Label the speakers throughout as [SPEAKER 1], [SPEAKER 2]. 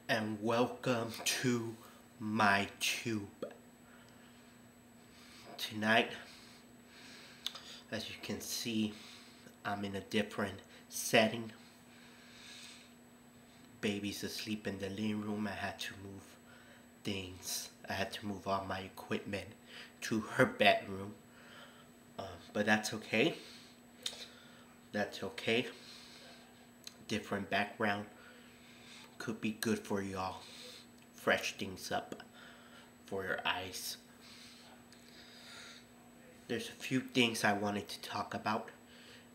[SPEAKER 1] and welcome to MyTube. Tonight, as you can see, I'm in a different setting. Baby's asleep in the living room. I had to move things. I had to move all my equipment to her bedroom. But that's okay. That's okay. Different background could be good for y'all. Fresh things up for your eyes. There's a few things I wanted to talk about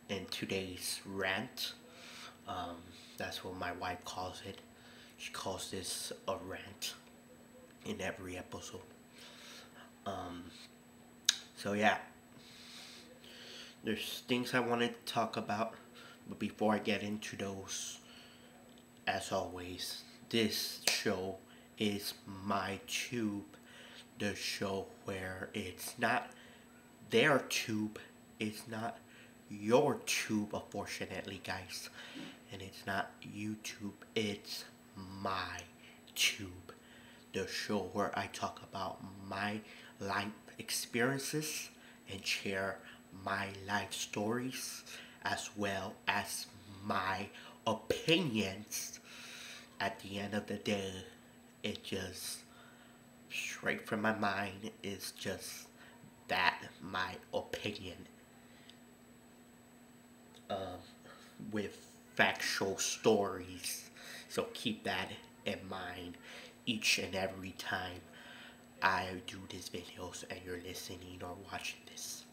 [SPEAKER 1] in today's rant. That's what my wife calls it. She calls this a rant in every episode. So yeah, there's things I wanted to talk about, but before I get into those, as always, this show is MyTube, the show where it's not their tube, it's not your tube, unfortunately, guys, and it's not YouTube, it's MyTube, the show where I talk about my life experiences and share my life stories as well as my opinions. At the end of the day, it just straight from my mind is just that, my opinion, with factual stories. So keep that in mind each and every time I do these videos and you're listening or watching this.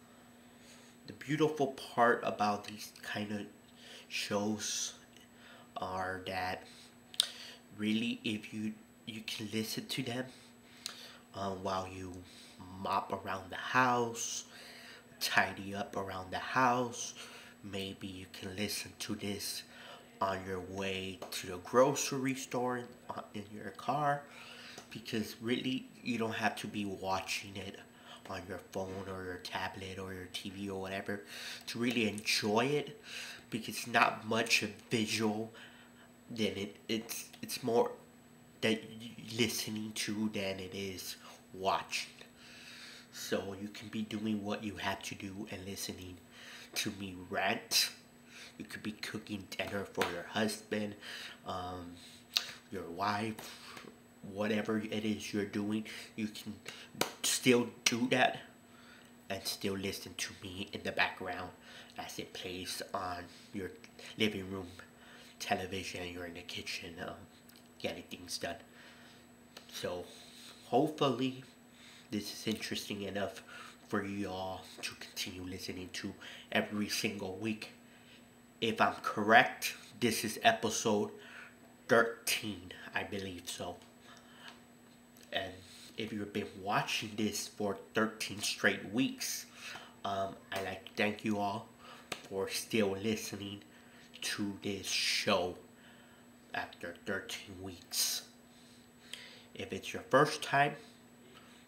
[SPEAKER 1] The beautiful part about these kind of shows are that really, if you can listen to them while you mop around the house, tidy up around the house. Maybe you can listen to this on your way to the grocery store in your car, because really you don't have to be watching it on your phone or your tablet or your TV or whatever to really enjoy it, because it's not much of visual than it's more that listening to than it is watching. So you can be doing what you have to do and listening to me rant. You could be cooking dinner for your husband, your wife, whatever it is you're doing. You can still do that and still listen to me in the background as it plays on your living room television. You're in the kitchen getting things done. So hopefully this is interesting enough for y'all to continue listening to every single week. If I'm correct, this is episode 13, I believe so. And if you've been watching this for 13 straight weeks, I'd like to thank you all for still listening to this show after 13 weeks. If it's your first time,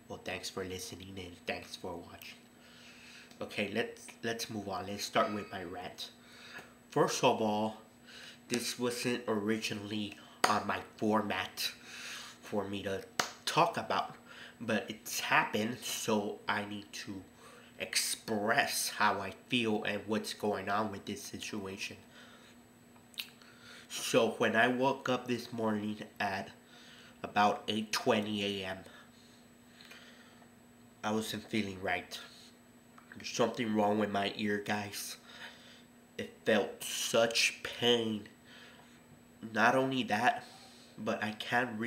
[SPEAKER 1] well, thanks for listening and thanks for watching. Okay, let's move on. Let's start with my rant. First of all, this wasn't originally on my format for me to talk about, but it's happened, so I need to express how I feel and what's going on with this situation. So when I woke up this morning at about 8:20 a.m., I wasn't feeling right. There's something wrong with my ear, guys. It felt such pain. Not only that, but I can't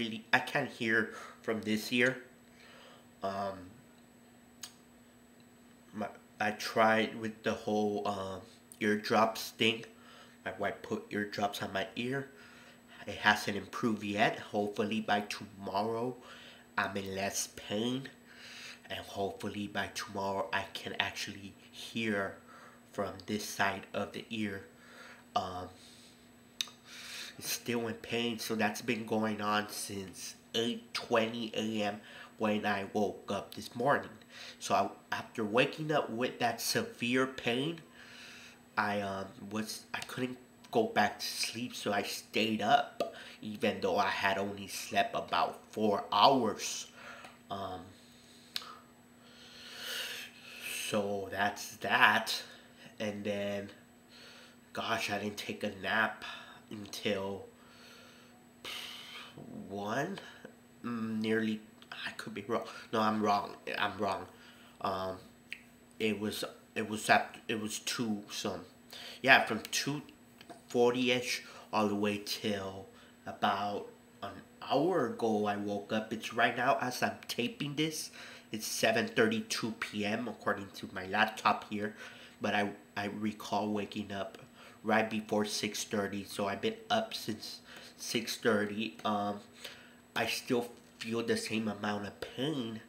[SPEAKER 1] hear from this ear. I tried with the whole eardrops thing. My wife put eardrops on my ear. It hasn't improved yet. Hopefully by tomorrow I'm in less pain. And hopefully by tomorrow I can actually hear from this side of the ear. It's still in pain, so that's been going on since 8:20 a.m. when I woke up this morning. So after waking up with that severe pain, I couldn't go back to sleep, so I stayed up even though I had only slept about 4 hours. Um, so that's that. And then, gosh, I didn't take a nap until 1. Nearly, I could be wrong. No, I'm wrong. I'm wrong. Um, it was 2 some. Yeah, from 2:40ish all the way till about an hour ago I woke up. It's right now as I'm taping this. It's 7:32 p.m. according to my laptop here, but I recall waking up right before 6:30. So I've been up since 6:30. I still feel the same amount of pain.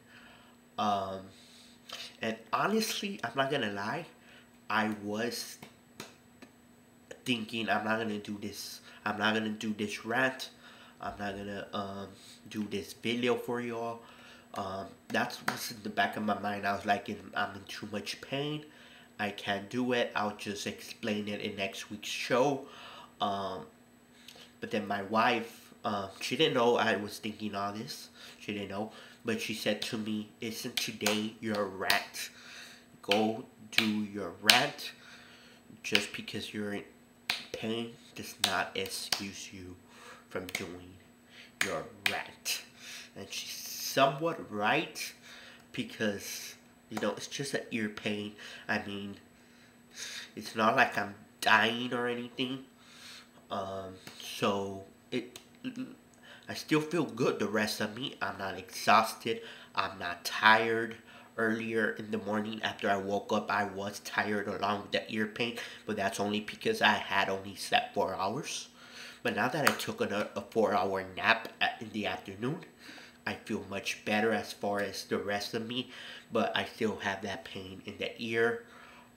[SPEAKER 1] Um, and honestly, I'm not gonna lie, I was thinking I'm not gonna do this. I'm not gonna do this rant. I'm not gonna do this video for y'all. That's what's in the back of my mind. I was like, I'm in too much pain. I can't do it. I'll just explain it in next week's show. But then my wife, she didn't know I was thinking all this. She didn't know. But she said to me, isn't today your rant? Go do your rant. Just because you're in pain does not excuse you from doing your rant. And she's somewhat right, because, you know, it's just an ear pain. I mean, it's not like I'm dying or anything. So I still feel good the rest of me. I'm not exhausted. I'm not tired. Earlier in the morning after I woke up, I was tired along with the ear pain, but that's only because I had only slept 4 hours. But now that I took a 4-hour nap in the afternoon, I feel much better as far as the rest of me, but I still have that pain in the ear.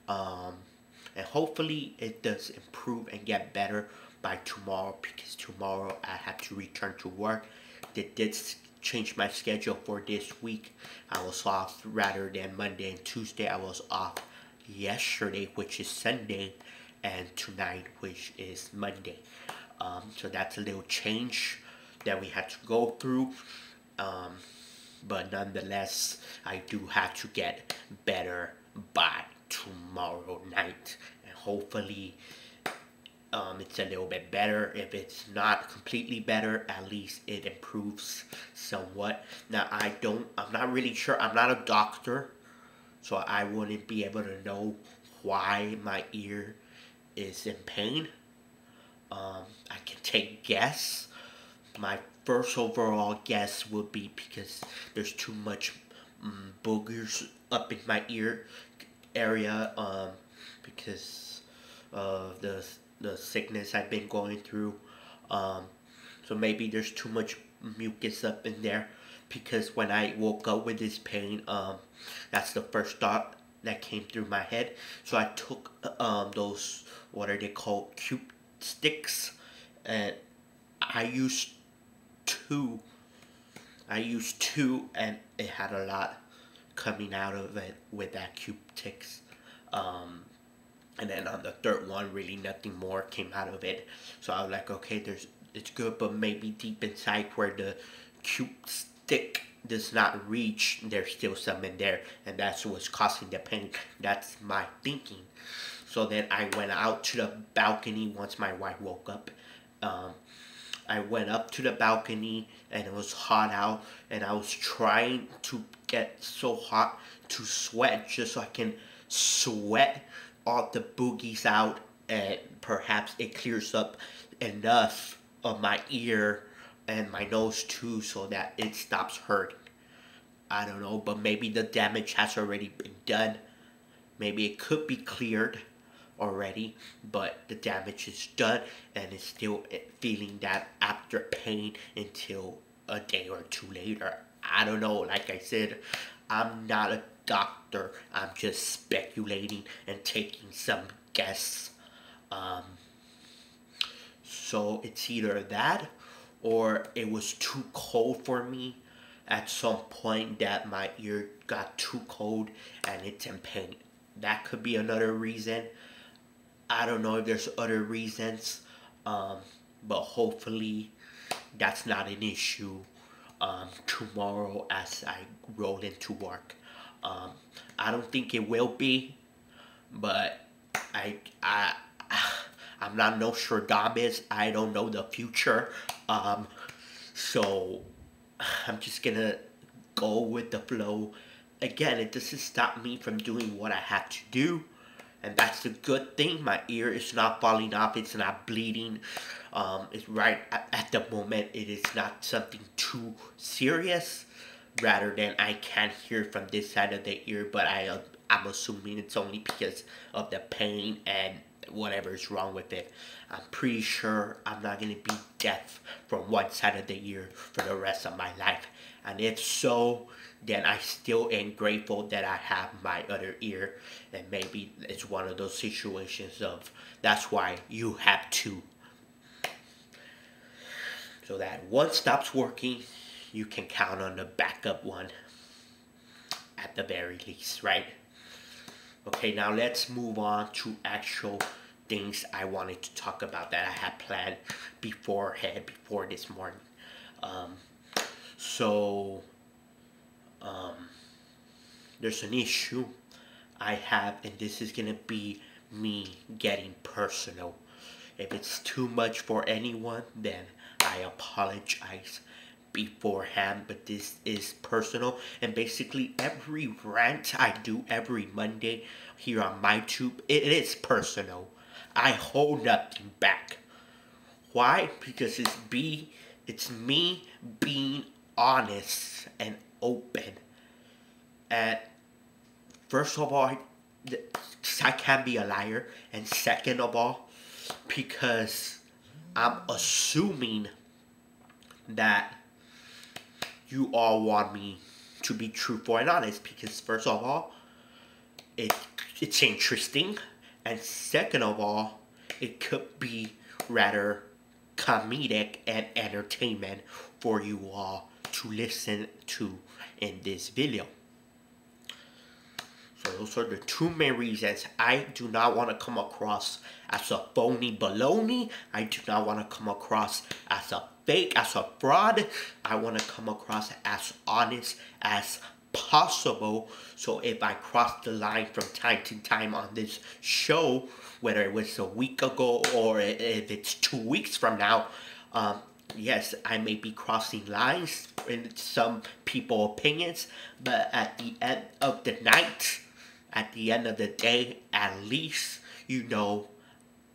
[SPEAKER 1] And hopefully it does improve and get better by tomorrow, because tomorrow I have to return to work. They did change my schedule for this week. I was off rather than Monday and Tuesday. I was off yesterday, which is Sunday, and tonight, which is Monday. So that's a little change that we had to go through. But nonetheless, I do have to get better by tomorrow night, and hopefully it's a little bit better. If it's not completely better, at least it improves somewhat. Now I'm not really sure. I'm not a doctor, so I wouldn't be able to know why my ear is in pain. I can take guess. My first overall guess would be because there's too much boogers up in my ear area, because of the sickness I've been going through. So maybe there's too much mucus up in there, because when I woke up with this pain, that's the first thought that came through my head. So I took those, what are they called, cube sticks, and I used two. And it had a lot coming out of it with that cube sticks. And then on the third one, really nothing more came out of it. So I was like, okay, it's good, but maybe deep inside where the cube stick does not reach, there's still some in there, and that's what's causing the pain. That's my thinking. So then I went out to the balcony once my wife woke up. I went up to the balcony, and it was hot out, and I was trying to get so hot to sweat, just so I can sweat all the boogies out, and perhaps it clears up enough of my ear and my nose too, so that it stops hurting. I don't know, but maybe the damage has already been done. Maybe it could be cleared already, but the damage is done, and it's still feeling that after pain until a day or two later. I don't know. Like I said, I'm not a doctor. I'm just speculating and taking some guess. So it's either that, or it was too cold for me at some point, that my ear got too cold and it's in pain. That could be another reason. I don't know if there's other reasons, but hopefully that's not an issue tomorrow as I roll into work. Um, I don't think it will be, but I I I'm not no Stradamus. I don't know the future. So I'm just gonna go with the flow. Again, it doesn't stop me from doing what I have to do. And that's the good thing. My ear is not falling off. It's not bleeding. It's right at the moment. It is not something too serious. Rather than I can't hear from this side of the ear, but I'm assuming it's only because of the pain and whatever's wrong with it. I'm pretty sure I'm not gonna be deaf from one side of the ear for the rest of my life. And if so, then I still am grateful that I have my other ear. And maybe it's one of those situations of that's why you have two. So that one stops working, you can count on the backup one at the very least, right? Okay, now let's move on to actual things I wanted to talk about that I had planned before this morning. So there's an issue I have, and this is gonna be me getting personal. If it's too much for anyone, then I apologize beforehand, but this is personal. And basically every rant I do every Monday here on MyTube, it is personal. I hold nothing back. Why? Because it's me being honest and open. And first of all, I can't be a liar. And second of all, because I'm assuming that you all want me to be truthful and honest. Because first of all, it's interesting. And second of all, it could be rather comedic and entertainment for you all to listen to in this video. So those are the two main reasons. I do not want to come across as a phony baloney. I do not want to come across as a fake, as a fraud. I want to come across as honest as possible. So if I cross the line from time to time on this show, whether it was a week ago or if it's 2 weeks from now, yes, I may be crossing lines in some people's opinions, but at the end of the night, at the end of the day, at least, you know,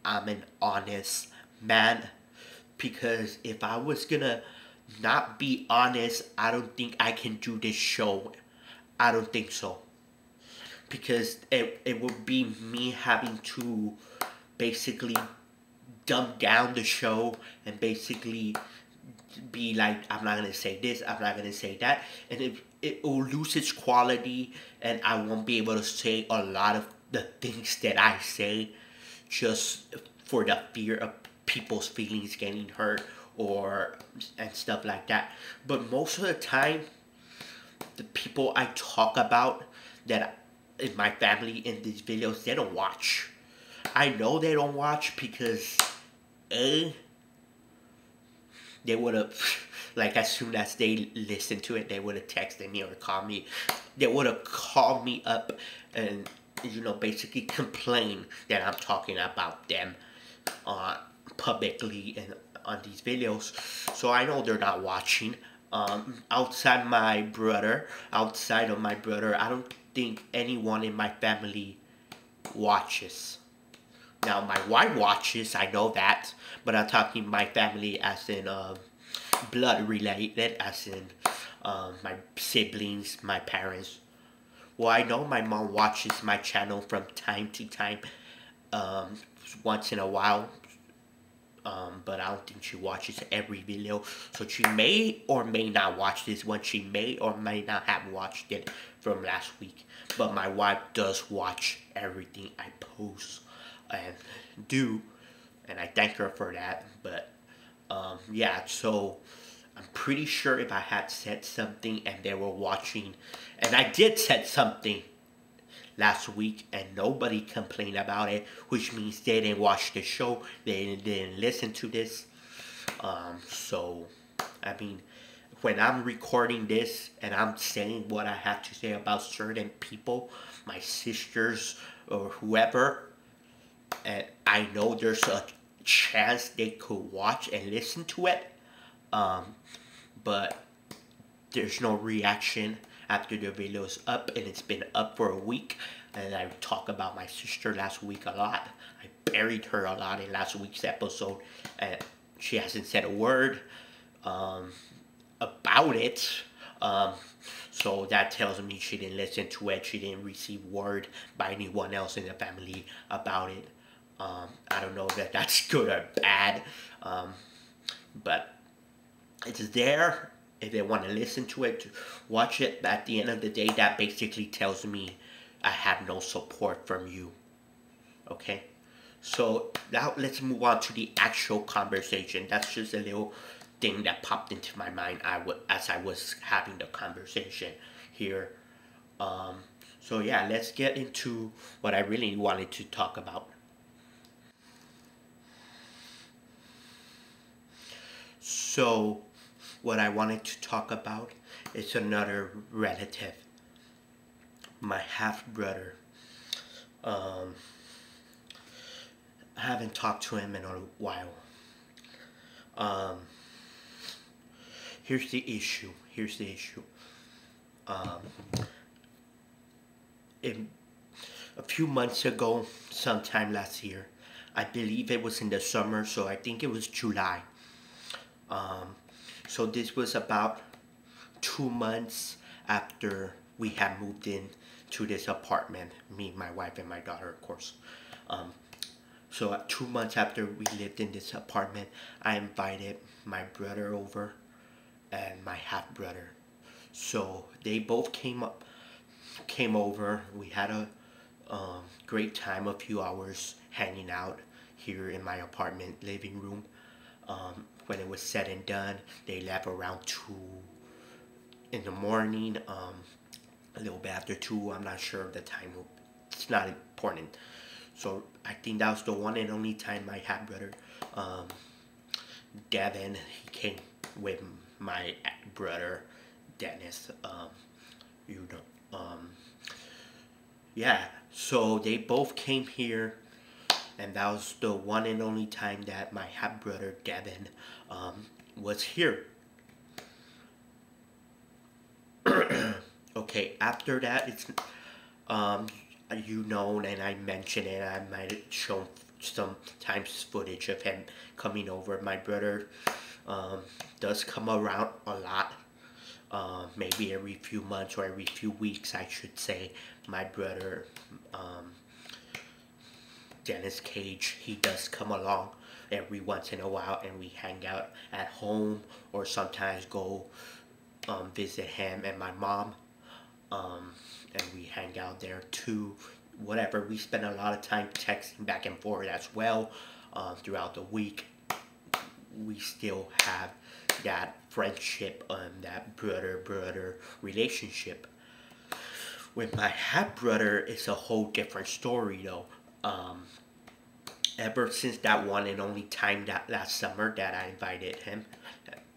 [SPEAKER 1] I'm an honest man. Because if I was gonna not be honest, I don't think I can do this show. I don't think so. Because it would be me having to basically dumb down the show and basically be like, I'm not gonna say this, I'm not gonna say that, and it will lose its quality, and I won't be able to say a lot of the things that I say just for the fear of people's feelings getting hurt and stuff like that. But most of the time, the people I talk about that in my family in these videos, they don't watch. I know they don't watch because they would have, like, as soon as they listened to it, they would have texted me or called me. They would have called me up and, you know, basically complain that I'm talking about them publicly and on these videos. So I know they're not watching. Outside of my brother, I don't think anyone in my family watches. Now, my wife watches, I know that, but I'm talking my family as in blood related, as in my siblings, my parents. Well, I know my mom watches my channel from time to time, once in a while, but I don't think she watches every video. So she may or may not watch this one. She may or may not have watched it from last week. But my wife does watch everything I post and do, and I thank her for that. But yeah, so I'm pretty sure if I had said something and they were watching, and I did said something last week and nobody complained about it, which means they didn't watch the show, they didn't listen to this. So, I mean, when I'm recording this and I'm saying what I have to say about certain people, my sisters or whoever, and I know there's a chance they could watch and listen to it, but there's no reaction after the video is up, and it's been up for a week. And I talked about my sister last week a lot. I buried her a lot in last week's episode, and she hasn't said a word about it. So that tells me she didn't listen to it. She didn't receive word by anyone else in the family about it. I don't know that that's good or bad, but it's there. If they want to listen to it, to watch it, but at the end of the day, that basically tells me I have no support from you. Okay? So now let's move on to the actual conversation. That's just a little thing that popped into my mind as I was having the conversation here. So yeah, let's get into what I really wanted to talk about. So what I wanted to talk about is another relative, my half-brother. I haven't talked to him in a while. Here's the issue. In a few months ago, sometime last year, I believe it was in the summer, so I think it was July. So this was about 2 months after we had moved in to this apartment. Me, my wife, and my daughter, of course. So 2 months after we lived in this apartment, I invited my brother over and my half-brother. So they both came over. We had a great time, a few hours hanging out here in my apartment living room. When it was said and done, they left around 2 in the morning, a little bit after 2, I'm not sure of the time, it's not important. So I think that was the one and only time my half-brother, Devin, he came with my brother, Dennis, yeah, so they both came here. And that was the one and only time that my half-brother, Devin, was here. Okay, after that, it's, and I mentioned it, I might have shown sometimes footage of him coming over. My brother does come around a lot. Maybe every few months or every few weeks, I should say. My brother, Dennis Cage, he does come along every once in a while, and we hang out at home or sometimes go visit him and my mom, and we hang out there too. Whatever, we spend a lot of time texting back and forth as well. Throughout the week, we still have that friendship and that brother relationship. With my half-brother, it's a whole different story though. Ever since that one and only time that last summer that I invited him,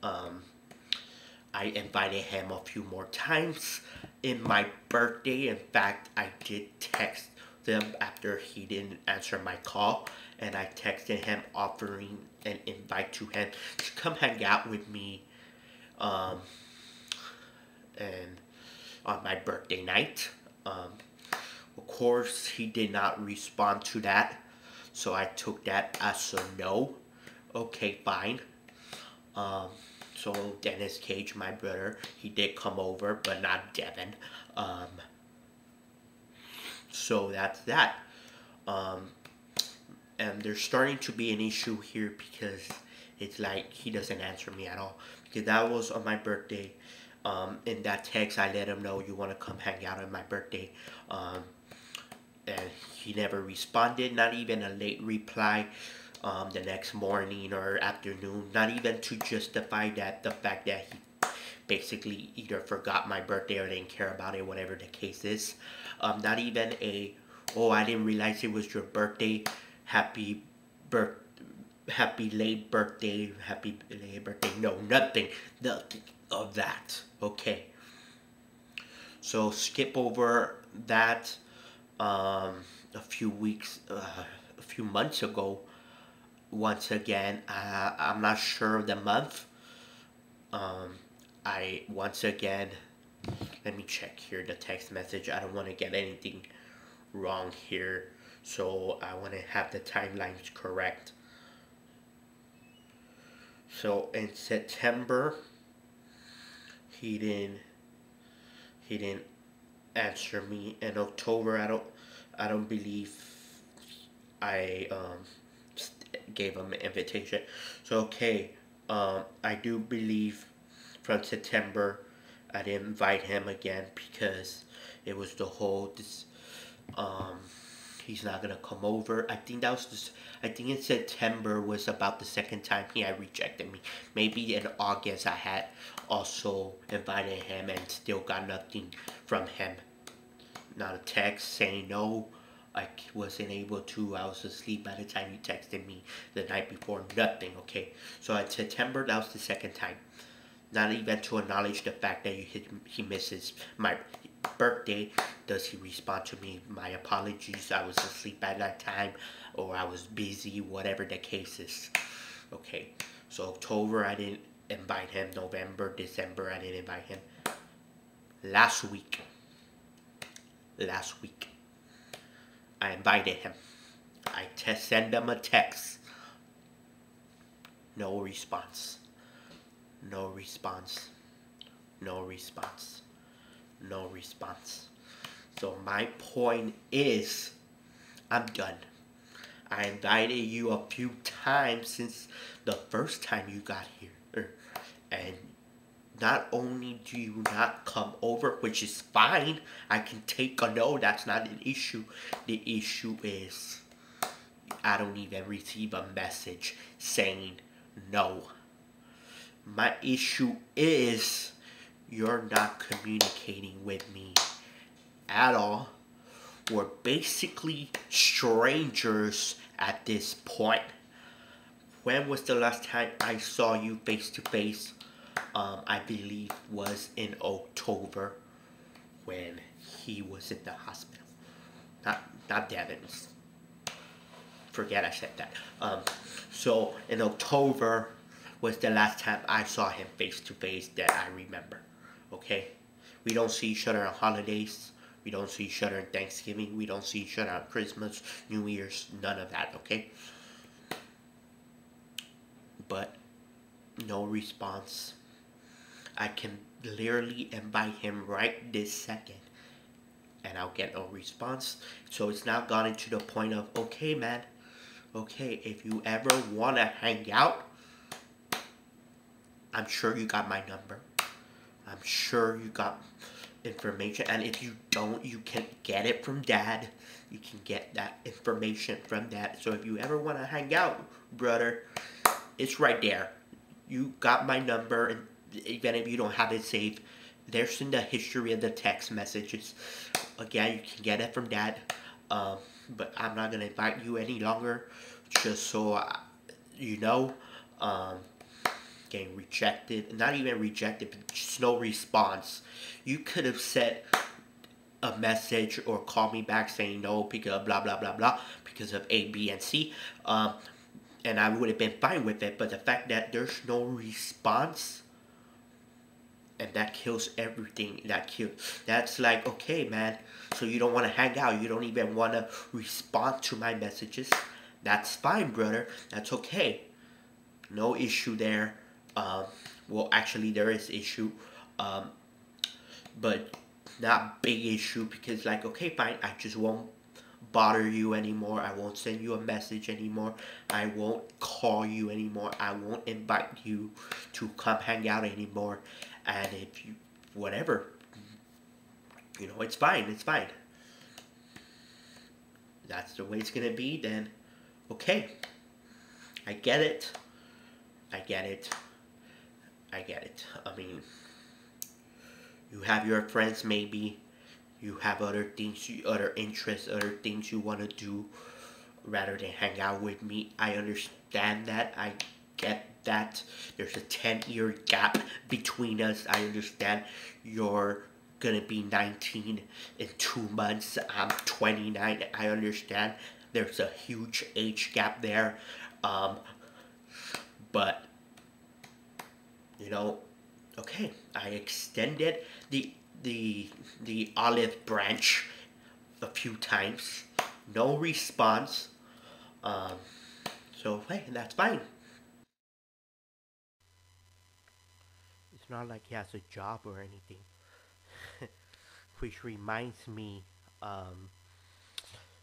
[SPEAKER 1] I invited him a few more times. In my birthday, in fact, I did text them after he didn't answer my call, and I texted him offering an invite to him to come hang out with me, and on my birthday night. Of course, he did not respond to that, so I took that as a no. Okay, fine. So Dennis Cage, my brother, he did come over, but not Devin. So that's that. And there's starting to be an issue here because it's like he doesn't answer me at all. Because that was on my birthday. In that text, I let him know you want to come hang out on my birthday. And he never responded, not even a late reply the next morning or afternoon, not even to justify that, the fact that he basically either forgot my birthday or didn't care about it, whatever the case is. Not even a, oh, I didn't realize it was your birthday, happy birth, happy late birthday, happy late birthday. No, nothing of that. Okay. So skip over that. A few months ago. Once again, I'm not sure of the month. I once again, let me check here the text message. I don't want to get anything wrong here, so I want to have the timelines correct. So in September, he didn't answer me. In October, I don't believe I gave him an invitation. So okay, I do believe from September I didn't invite him again because it was the whole he's not gonna come over. I think that was just, I think in September was about the second time he had rejected me. Maybe in August I had also invited him and still got nothing from him. Not a text saying no. I wasn't able to. I was asleep by the time you texted me the night before. Nothing. Okay. So in September, that was the second time. Not even to acknowledge the fact that he misses my birthday. Does he respond to me? My apologies. I was asleep at that time, or I was busy. Whatever the case is. Okay. So October, I didn't invite him. November, December, I didn't invite him. Last week, I invited him. I send him a text. No response. No response. No response. No response. So my point is, I'm done. I invited you a few times since the first time you got here. And not only do you not come over, which is fine, I can take a no, that's not an issue. The issue is, I don't even receive a message saying no. My issue is, you're not communicating with me at all. We're basically strangers at this point. When was the last time I saw you face to face? I believe was in October when he was in the hospital. Not Devin. Forget I said that. So in October was the last time I saw him face to face that I remember. Okay? We don't see each other on holidays. We don't see each other on Thanksgiving. We don't see each other on Christmas, New Year's, none of that, okay? But no response. I can literally invite him right this second and I'll get no response. So it's now gotten to the point of, okay, man, okay, if you ever want to hang out, I'm sure you got my number. I'm sure you got information. And if you don't, you can get it from Dad. You can get that information from Dad. So if you ever want to hang out, brother, it's right there. You got my number, and even if you don't have it saved, there's in the history of the text messages. Again, you can get it from Dad. But I'm not going to invite you any longer. Just so you know. Getting rejected. Not even rejected, but just no response. You could have sent a message or called me back saying no because of blah, blah, blah, blah. Because of A, B, and C. And I would have been fine with it. But the fact that there's no response, and that kills everything. That's like, okay, man, so you don't want to hang out. You don't even want to respond to my messages. That's fine, brother. That's okay. No issue there. Well, actually, there is issue. But not big issue because, like, okay, fine. I just won't bother you anymore. I won't send you a message anymore. I won't call you anymore. I won't invite you to come hang out anymore. And if you, whatever, you know, it's fine. It's fine. That's the way it's gonna be, then okay. I get it. I mean, You have your friends, maybe. You have other things, other interests, other things you want to do rather than hang out with me. I understand that. I get that. There's a 10-year gap between us. I understand you're gonna be 19 in 2 months. I'm 29. I understand there's a huge age gap there. Um, but, you know, okay, I extended the the olive branch a few times. No response. Um, so hey, that's fine. It's not like he has a job or anything. Which reminds me, um,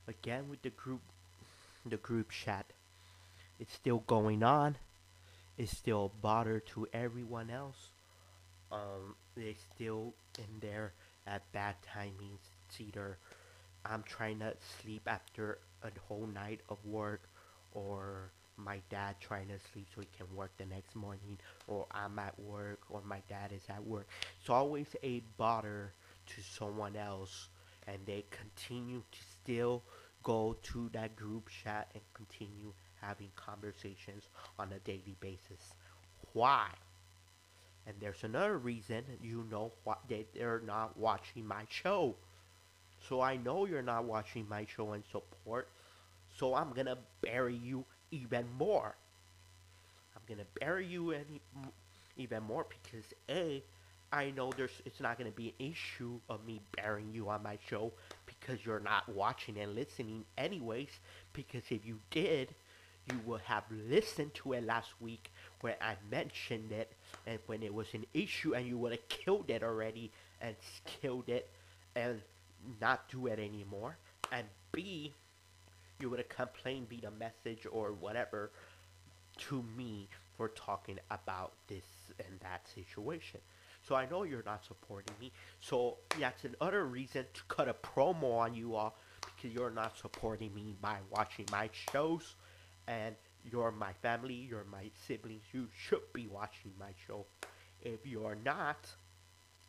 [SPEAKER 1] again with the group chat. It's still going on. It's still a bother to everyone else. They still in there at bad timings. It's either I'm trying to sleep after a whole night of work, or my dad trying to sleep so he can work the next morning, or I'm at work, or my dad is at work. It's always a bother to someone else, and they continue to still go to that group chat and continue having conversations on a daily basis. Why? And there's another reason, what they're not watching my show. So I know you're not watching my show and support. So I'm gonna bury you even more. I'm gonna bury you even more because I know it's not gonna be an issue of me burying you on my show because you're not watching and listening anyways. Because if you did, you would have listened to it last week when I mentioned it and when it was an issue, and you would have killed it already and killed it and not do it anymore. And B, you would have complained via message or whatever to me for talking about this and that situation. So I know you're not supporting me. So that's another reason to cut a promo on you all, because you're not supporting me by watching my shows, and you're my family, you're my siblings. You should be watching my show. If you're not,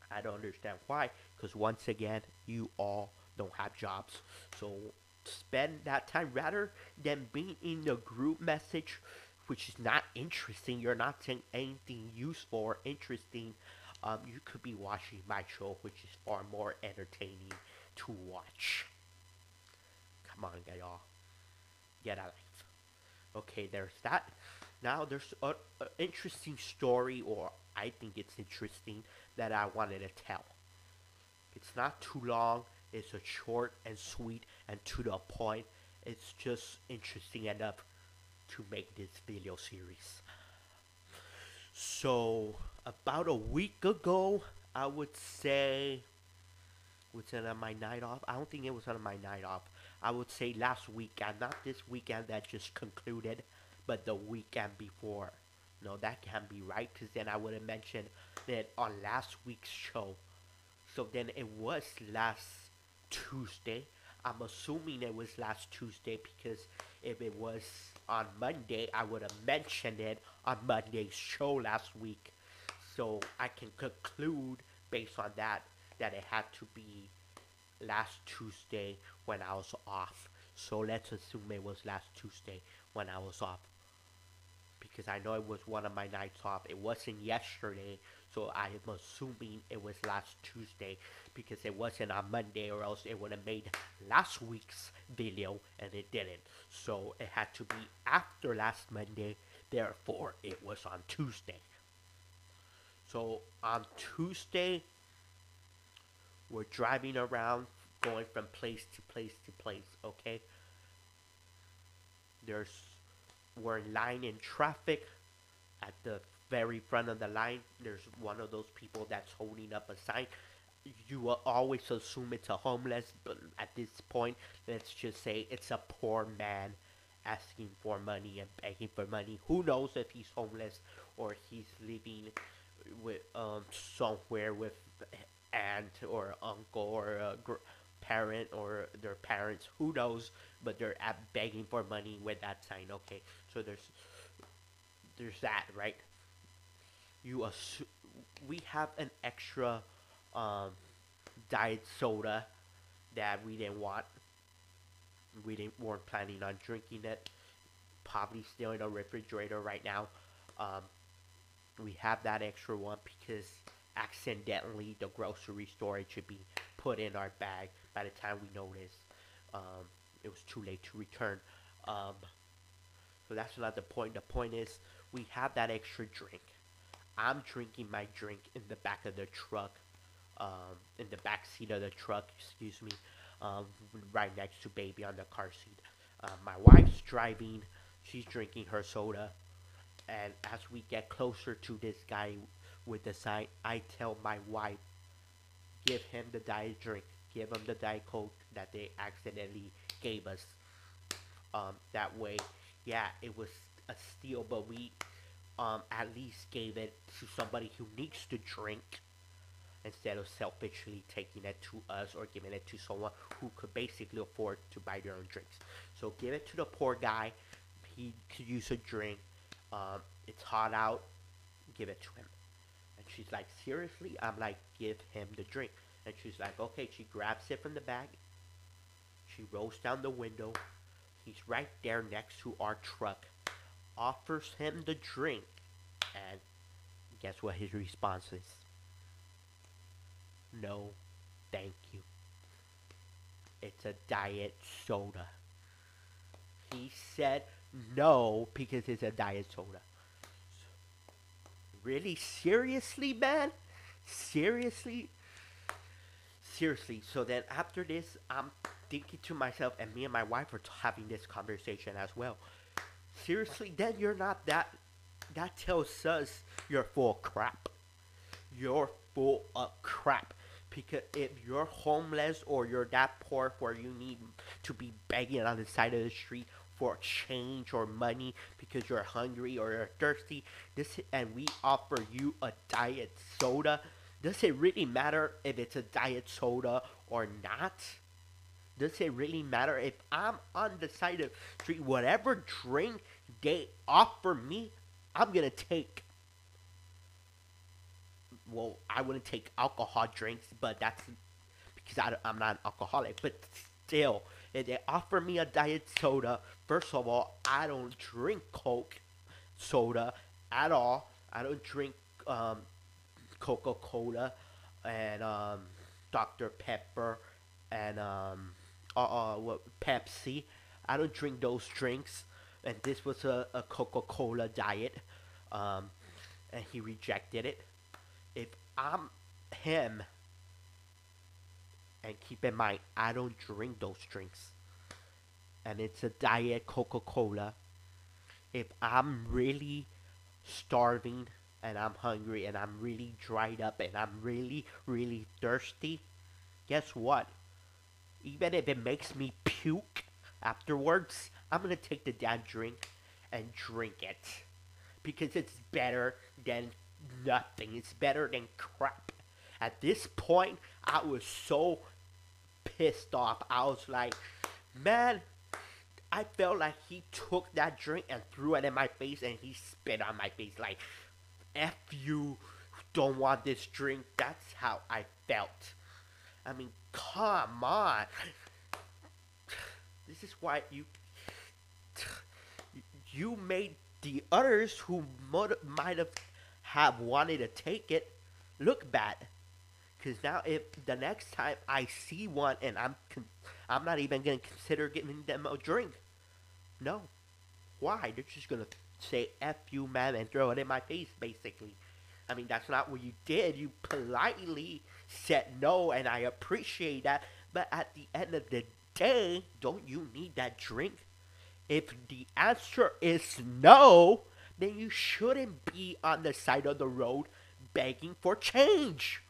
[SPEAKER 1] I don't understand why. Because once again, you all don't have jobs. So spend that time rather than being in the group message, which is not interesting. You're not saying anything useful or interesting. You could be watching my show, which is far more entertaining to watch. Come on, y'all, get a life. Okay, there's that. Now there's an interesting story, or I think it's interesting, that I wanted to tell. It's not too long. It's a short and sweet and to the point. It's just interesting enough to make this video series. So about a week ago, I would say, was it on my night off? I don't think it was on my night off. I would say last weekend, not this weekend that just concluded, but the weekend before. No, that can't be right, because then I would have mentioned that on last week's show. So then it was last Tuesday. I'm assuming it was last Tuesday, because if it was on Monday, I would have mentioned it on Monday's show last week. So I can conclude based on that it had to be last Tuesday when I was off. So let's assume it was last Tuesday when I was off, because I know it was one of my nights off. It wasn't yesterday, so I am assuming it was last Tuesday, because it wasn't on Monday, or else it would have made last week's video, and it didn't. So it had to be after last Monday, therefore it was on Tuesday. So on Tuesday, we're driving around, going from place to place to place, okay? There's We're in line in traffic. At the very front of the line, there's one of those people that's holding up a sign. You will always assume it's a homeless, but at this point, let's just say it's a poor man asking for money and begging for money. Who knows if he's homeless or he's living with somewhere with aunt or uncle or a parent or their parents. Who knows? But they're begging for money with that sign. Okay, so there's that, right? You assume we have an extra um, diet soda that we didn't want. Weren't planning on drinking it. Probably still in the refrigerator right now. Um, we have that extra one because accidentally the grocery store, it should be put in our bag. By the time we noticed, it was too late to return. Um, so that's not the point. The point is we have that extra drink. I'm drinking my drink in the back of the truck, in the back seat of the truck, excuse me, um, right next to baby on the car seat. My wife's driving. She's drinking her soda. And as we get closer to this guy with the sign, I tell my wife, give him the diet drink. Give him the diet coke that they accidentally gave us. That way, yeah, it was a steal, but we at least gave it to somebody who needs to drink instead of selfishly taking it to us or giving it to someone who could basically afford to buy their own drinks. So give it to the poor guy. He could use a drink. It's hot out. Give it to him. And she's like, seriously? I'm like, give him the drink. And she's like, okay. She grabs it from the bag. She rolls down the window. He's right there next to our truck. Offers him the drink. And guess what his response is? No, thank you. It's a diet soda. He said no because it's a diet soda. Really? Seriously, man? Seriously? Seriously. So then after this, I'm thinking to myself, and me and my wife are having this conversation as well. Seriously, then you're not that. That tells us you're full of crap. You're full of crap. Because if you're homeless or you're that poor where you need to be begging on the side of the street for change or money because you're hungry or you're thirsty, and we offer you a diet soda, does it really matter if it's a diet soda or not? Does it really matter if I'm on the side of the street? Whatever drink they offer me, I'm gonna take. Well, I wouldn't take alcohol drinks, but that's because I'm not an alcoholic. But still, if they offer me a diet soda, first of all, I don't drink Coke soda at all. I don't drink Coca-Cola and Dr. Pepper and Pepsi. I don't drink those drinks. And this was a Coca-Cola diet, and he rejected it. If I'm him, and keep in mind, I don't drink those drinks, and it's a diet Coca-Cola. If I'm really starving, and I'm hungry, and I'm really dried up, and I'm really, really thirsty, guess what? Even if it makes me puke afterwards, I'm gonna take the damn drink and drink it. Because it's better than nothing. It's better than crap. At this point, I was so pissed off. I was like, man, I felt like he took that drink and threw it in my face and he spit on my face like, F you, don't want this drink. That's how I felt. I mean, come on. This is why you made the others who might have wanted to take it look bad. Because now if the next time I see one and I'm not even going to consider giving them a drink. No. Why? They're just going to say F you, man, and throw it in my face, basically. I mean, that's not what you did. You politely said no, and I appreciate that. But at the end of the day, don't you need that drink? If the answer is no, then you shouldn't be on the side of the road begging for change.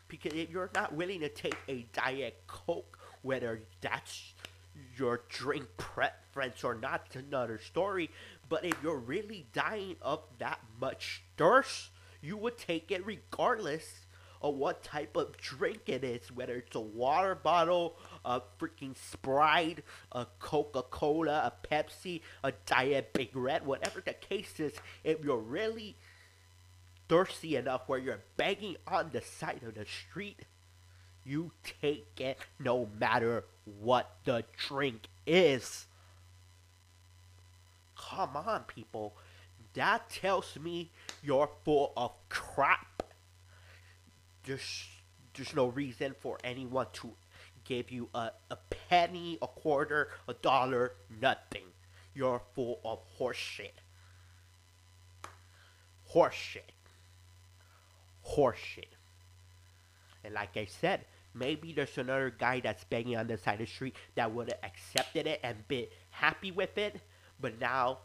[SPEAKER 1] Because if you're not willing to take a Diet Coke, whether that's your drink preference or not, it's another story. But if you're really dying of that much thirst, you would take it regardless of what type of drink it is, whether it's a water bottle, a freaking Sprite, a Coca-Cola, a Pepsi, a Diet Big Red, whatever the case is. If you're really thirsty enough where you're begging on the side of the street, you take it no matter what the drink is. Come on, people. That tells me you're full of crap. There's no reason for anyone to give you a penny, a quarter, a dollar, nothing. You're full of horseshit. Horseshit. Horseshit. And like I said, maybe there's another guy that's begging on the side of the street that would have accepted it and been happy with it. But now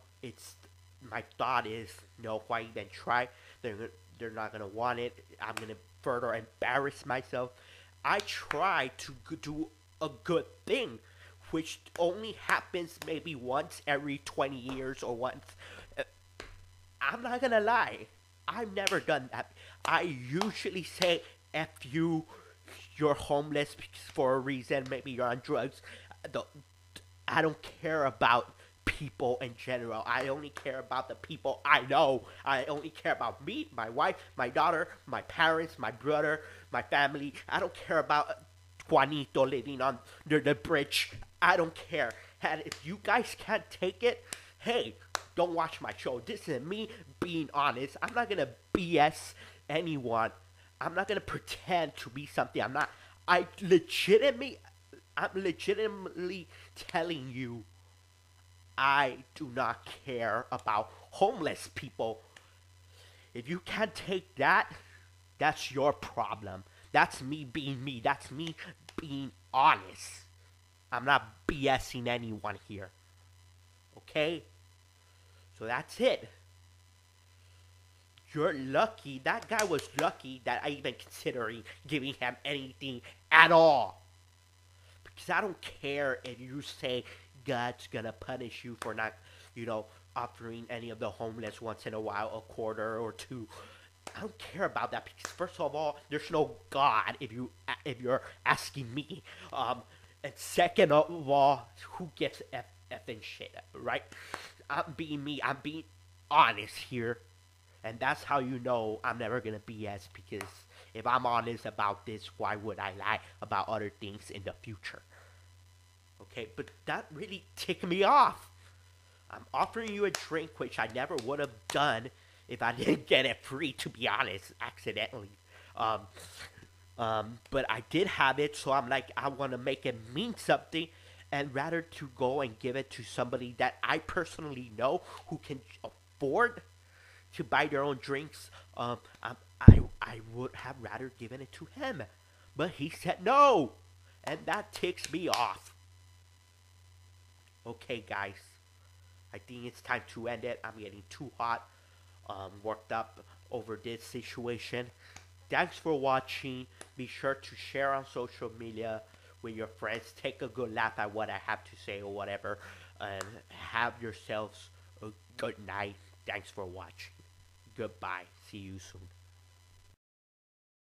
[SPEAKER 1] my thought is, no, why even try? They're not gonna want it. I'm gonna further embarrass myself. I try to do a good thing, which only happens maybe once every 20 years or once. I'm not gonna lie. I've never done that. I usually say, F you, you're homeless for a reason. Maybe you're on drugs. I don't care about people in general. I only care about the people I know. I only care about me, my wife, my daughter, my parents, my brother, my family. I don't care about Juanito living under the bridge. I don't care. And if you guys can't take it, hey, don't watch my show. This is me being honest. I'm not gonna BS anyone. I'm not gonna pretend to be something I'm not. I'm legitimately telling you, I do not care about homeless people. If you can't take that, that's your problem. That's me being me. That's me being honest. I'm not BSing anyone here. Okay? So that's it. You're lucky. That guy was lucky that I even considering giving him anything at all. Because I don't care if you say God's gonna punish you for not, offering any of the homeless once in a while a quarter or two. I don't care about that because first of all, there's no God if you're asking me. And second of all, who gets effing shit, right? I'm being me. I'm being honest here. And that's how you know I'm never going to BS, because if I'm honest about this, why would I lie about other things in the future? Okay, but that really ticked me off. I'm offering you a drink, which I never would have done if I didn't get it free, to be honest, accidentally. But I did have it, so I'm like, I want to make it mean something, and rather to go and give it to somebody that I personally know who can afford to buy their own drinks, I would have rather given it to him. But he said no, and that ticks me off. Okay, guys, I think it's time to end it. I'm getting too hot, worked up over this situation. Thanks for watching. Be sure to share on social media with your friends. Take a good laugh at what I have to say or whatever. And have yourselves a good night. Thanks for watching. Goodbye. See you soon.